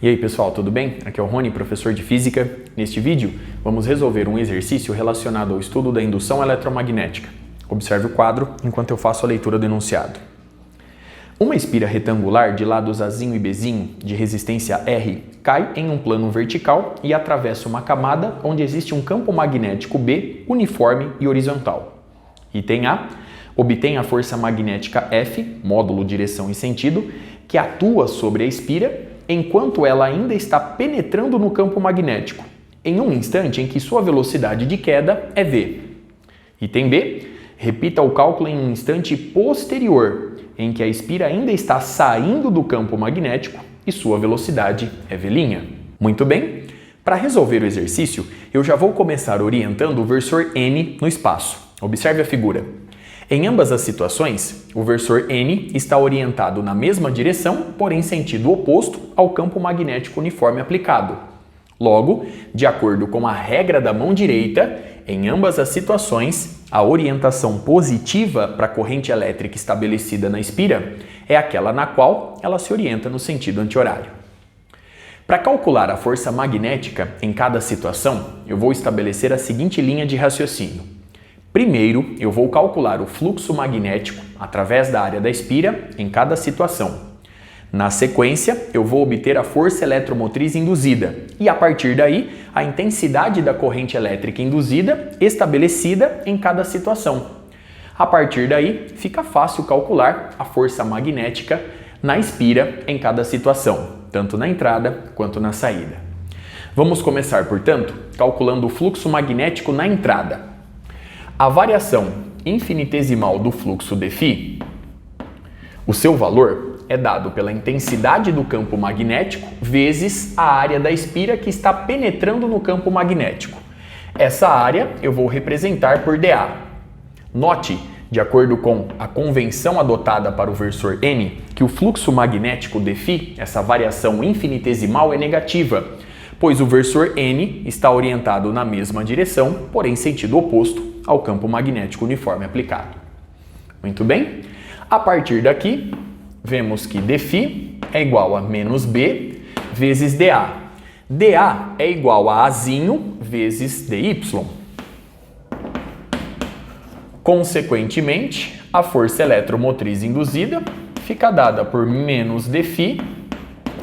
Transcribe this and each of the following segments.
E aí pessoal, tudo bem? Aqui é o Rony, professor de Física. Neste vídeo, vamos resolver um exercício relacionado ao estudo da indução eletromagnética. Observe o quadro enquanto eu faço a leitura do enunciado. Uma espira retangular de lados Azinho e Bzinho, de resistência R, cai em um plano vertical e atravessa uma camada onde existe um campo magnético B uniforme e horizontal. Item A. Obtém a força magnética F, módulo direção e sentido, que atua sobre a espira enquanto ela ainda está penetrando no campo magnético, em um instante em que sua velocidade de queda é v. Item B. Repita o cálculo em um instante posterior, em que a espira ainda está saindo do campo magnético e sua velocidade é v'. Muito bem. Para resolver o exercício, eu já vou começar orientando o versor N no espaço. Observe a figura. Em ambas as situações, o versor N está orientado na mesma direção, porém sentido oposto ao campo magnético uniforme aplicado. Logo, de acordo com a regra da mão direita, em ambas as situações, a orientação positiva para a corrente elétrica estabelecida na espira é aquela na qual ela se orienta no sentido anti-horário. Para calcular a força magnética em cada situação, eu vou estabelecer a seguinte linha de raciocínio. Primeiro, eu vou calcular o fluxo magnético através da área da espira em cada situação. Na sequência, eu vou obter a força eletromotriz induzida e, a partir daí, a intensidade da corrente elétrica induzida estabelecida em cada situação. A partir daí, fica fácil calcular a força magnética na espira em cada situação, tanto na entrada quanto na saída. Vamos começar, portanto, calculando o fluxo magnético na entrada. A variação infinitesimal do fluxo dφ, o seu valor é dado pela intensidade do campo magnético vezes a área da espira que está penetrando no campo magnético. Essa área eu vou representar por dA. Note, de acordo com a convenção adotada para o versor N, que o fluxo magnético dφ, essa variação infinitesimal, é negativa, pois o versor N está orientado na mesma direção, porém sentido oposto ao campo magnético uniforme aplicado. Muito bem? A partir daqui, vemos que dφ é igual a menos B vezes dA. dA é igual a Azinho vezes dy. Consequentemente, a força eletromotriz induzida fica dada por menos dφ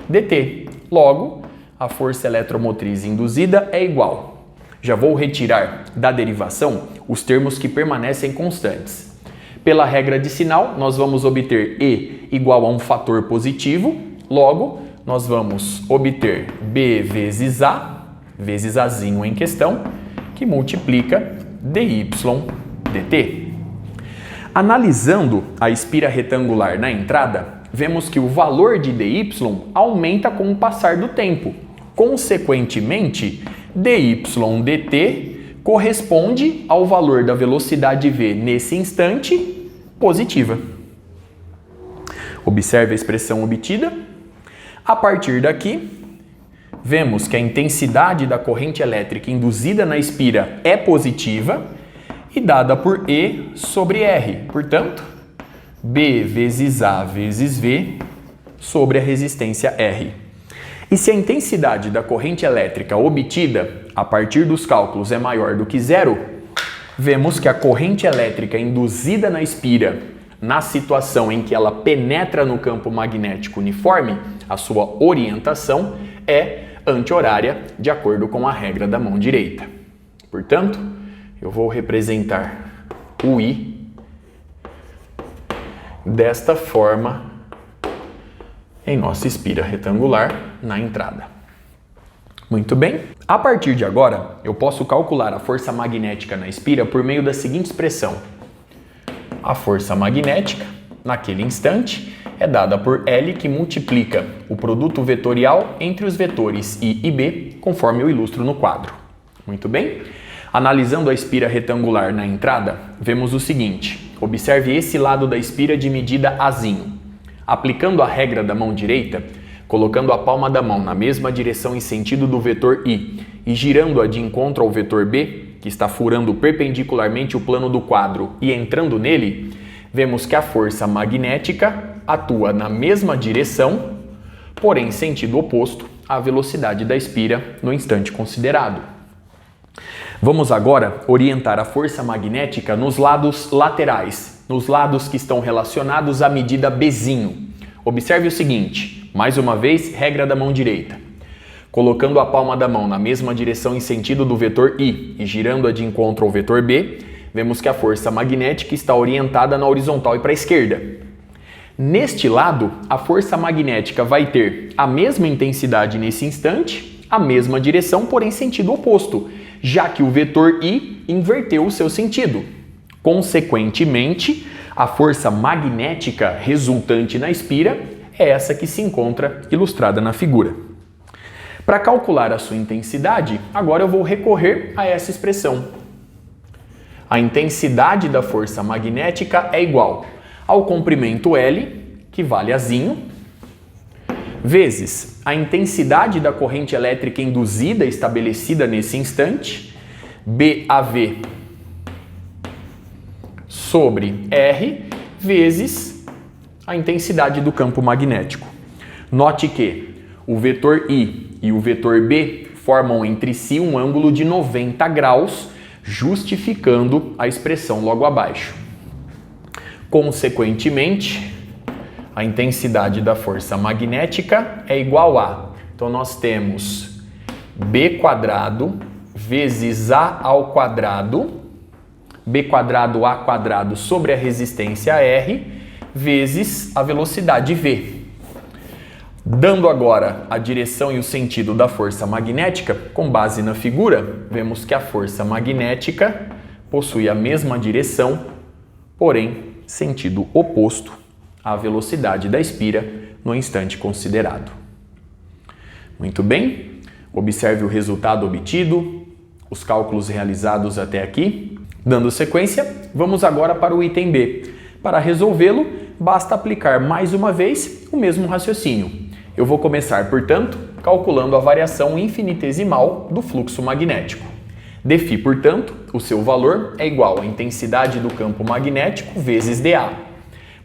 dt. Logo, a força eletromotriz induzida é igual. Já vou retirar da derivação os termos que permanecem constantes. Pela regra de sinal, nós vamos obter E igual a um fator positivo, logo, nós vamos obter B vezes Azinho em questão, que multiplica dy dt. Analisando a espira retangular na entrada, vemos que o valor de dy aumenta com o passar do tempo. Consequentemente, dy dt corresponde ao valor da velocidade v nesse instante positiva. Observe a expressão obtida. A partir daqui, vemos que a intensidade da corrente elétrica induzida na espira é positiva e dada por E sobre R. Portanto, B vezes A vezes V sobre a resistência R. E se a intensidade da corrente elétrica obtida a partir dos cálculos é maior do que zero, vemos que a corrente elétrica induzida na espira, na situação em que ela penetra no campo magnético uniforme, a sua orientação é anti-horária, de acordo com a regra da mão direita. Portanto, eu vou representar o I desta forma em nossa espira retangular na entrada. Muito bem. A partir de agora, eu posso calcular a força magnética na espira por meio da seguinte expressão. A força magnética, naquele instante, é dada por L, que multiplica o produto vetorial entre os vetores I e B, conforme eu ilustro no quadro. Muito bem. Analisando a espira retangular na entrada, vemos o seguinte. Observe esse lado da espira de medida Azinho. Aplicando a regra da mão direita, colocando a palma da mão na mesma direção e sentido do vetor I e girando-a de encontro ao vetor B, que está furando perpendicularmente o plano do quadro e entrando nele, vemos que a força magnética atua na mesma direção, porém sentido oposto à velocidade da espira no instante considerado. Vamos agora orientar a força magnética nos lados laterais, nos lados que estão relacionados à medida Bzinho. Observe o seguinte, mais uma vez, regra da mão direita. Colocando a palma da mão na mesma direção em sentido do vetor I e girando-a de encontro ao vetor B, vemos que a força magnética está orientada na horizontal e para a esquerda. Neste lado, a força magnética vai ter a mesma intensidade nesse instante, a mesma direção, porém sentido oposto, já que o vetor I inverteu o seu sentido. Consequentemente, a força magnética resultante na espira é essa que se encontra ilustrada na figura. Para calcular a sua intensidade, agora eu vou recorrer a essa expressão. A intensidade da força magnética é igual ao comprimento L, que vale a zinho, vezes a intensidade da corrente elétrica induzida estabelecida nesse instante, BAV, sobre R, vezes a intensidade do campo magnético. Note que o vetor I e o vetor B formam entre si um ângulo de 90 graus, justificando a expressão logo abaixo. Consequentemente, a intensidade da força magnética é igual a, então nós temos B quadrado vezes A ao quadrado, B quadrado A quadrado sobre a resistência R, vezes a velocidade V. Dando agora a direção e o sentido da força magnética, com base na figura, vemos que a força magnética possui a mesma direção, porém sentido oposto à velocidade da espira no instante considerado. Muito bem, observe o resultado obtido, os cálculos realizados até aqui. Dando sequência, vamos agora para o item B. Para resolvê-lo, basta aplicar mais uma vez o mesmo raciocínio. Eu vou começar, portanto, calculando a variação infinitesimal do fluxo magnético. Dφ, portanto, o seu valor é igual à intensidade do campo magnético vezes dA.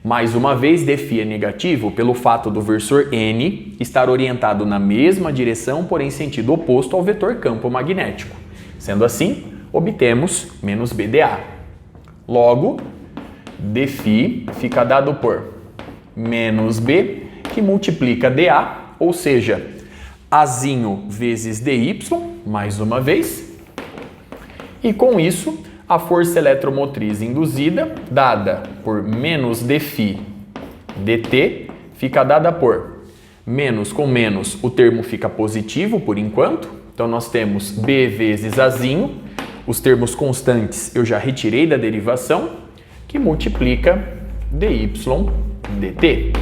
Mais uma vez, Dφ é negativo pelo fato do versor N estar orientado na mesma direção, porém sentido oposto ao vetor campo magnético. Sendo assim, obtemos menos BdA. Logo, Dφ fica dado por menos B, que multiplica dA, ou seja, Azinho vezes dy, mais uma vez. E com isso, a força eletromotriz induzida, dada por menos Dφ dt, fica dada por menos com menos, o termo fica positivo por enquanto. Então nós temos B vezes Azinho, os termos constantes eu já retirei da derivação, que multiplica dy dt.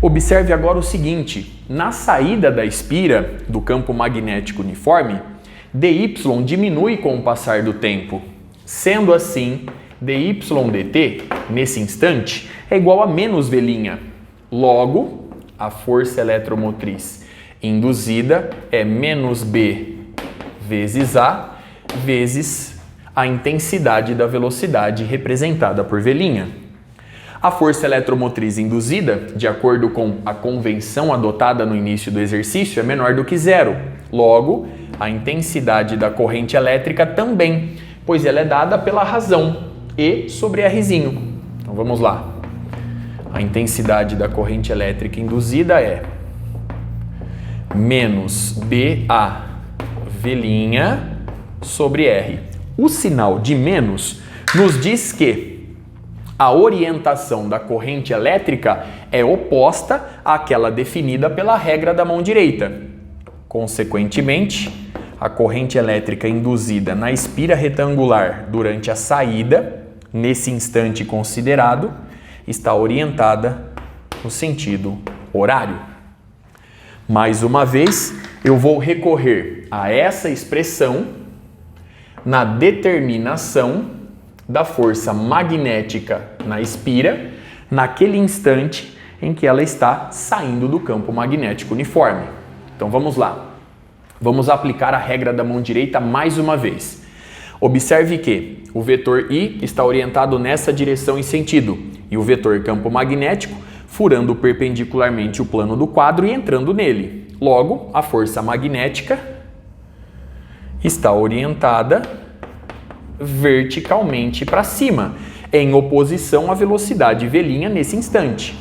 Observe agora o seguinte, na saída da espira do campo magnético uniforme, dy diminui com o passar do tempo. Sendo assim, dy dt, nesse instante, é igual a menos V'. Logo, a força eletromotriz induzida é menos B vezes A, vezes a intensidade da velocidade representada por V'. A força eletromotriz induzida, de acordo com a convenção adotada no início do exercício, é menor do que zero. Logo, a intensidade da corrente elétrica também, pois ela é dada pela razão E sobre Rzinho. Então vamos lá. A intensidade da corrente elétrica induzida é menos BAV' sobre R. O sinal de menos nos diz que a orientação da corrente elétrica é oposta àquela definida pela regra da mão direita. Consequentemente, a corrente elétrica induzida na espira retangular durante a saída, nesse instante considerado, está orientada no sentido horário. Mais uma vez, eu vou recorrer a essa expressão na determinação da força magnética na espira, naquele instante em que ela está saindo do campo magnético uniforme. Então vamos lá. Vamos aplicar a regra da mão direita mais uma vez. Observe que o vetor I está orientado nessa direção e sentido, e o vetor campo magnético furando perpendicularmente o plano do quadro e entrando nele. Logo, a força magnética está orientada verticalmente para cima, em oposição à velocidade v' nesse instante.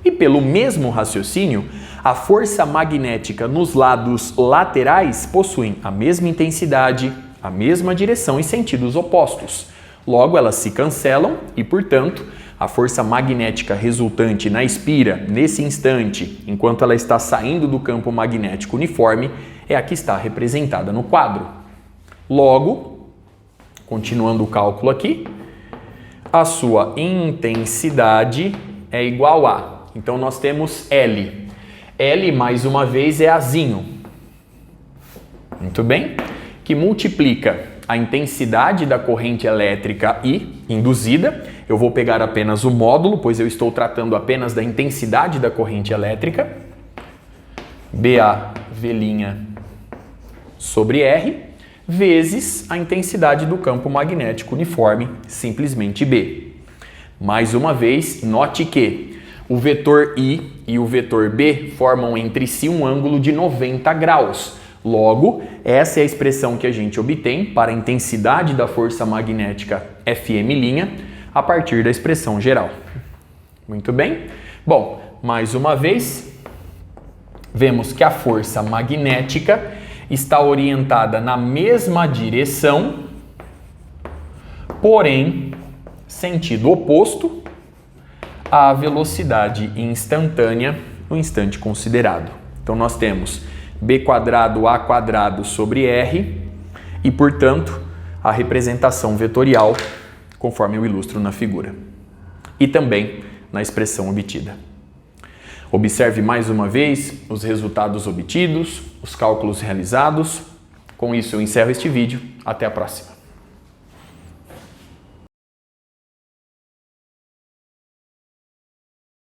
E pelo mesmo raciocínio, a força magnética nos lados laterais possuem a mesma intensidade, a mesma direção e sentidos opostos. Logo, elas se cancelam e, portanto, a força magnética resultante na espira, nesse instante, enquanto ela está saindo do campo magnético uniforme, é a que está representada no quadro. Logo, continuando o cálculo aqui, a sua intensidade é igual a... Então, nós temos L. L, mais uma vez, é Azinho. Muito bem? Que multiplica a intensidade da corrente elétrica I induzida. Eu vou pegar apenas o módulo, pois eu estou tratando apenas da intensidade da corrente elétrica. BAV' sobre R, vezes a intensidade do campo magnético uniforme, simplesmente B. Mais uma vez, note que o vetor I e o vetor B formam entre si um ângulo de 90 graus. Logo, essa é a expressão que a gente obtém para a intensidade da força magnética Fm' a partir da expressão geral. Muito bem? Bom, mais uma vez, vemos que a força magnética está orientada na mesma direção, porém, sentido oposto à velocidade instantânea no instante considerado. Então, nós temos b² sobre r e, portanto, a representação vetorial, conforme eu ilustro na figura. E também na expressão obtida. Observe mais uma vez os resultados obtidos, os cálculos realizados. Com isso, eu encerro este vídeo. Até a próxima.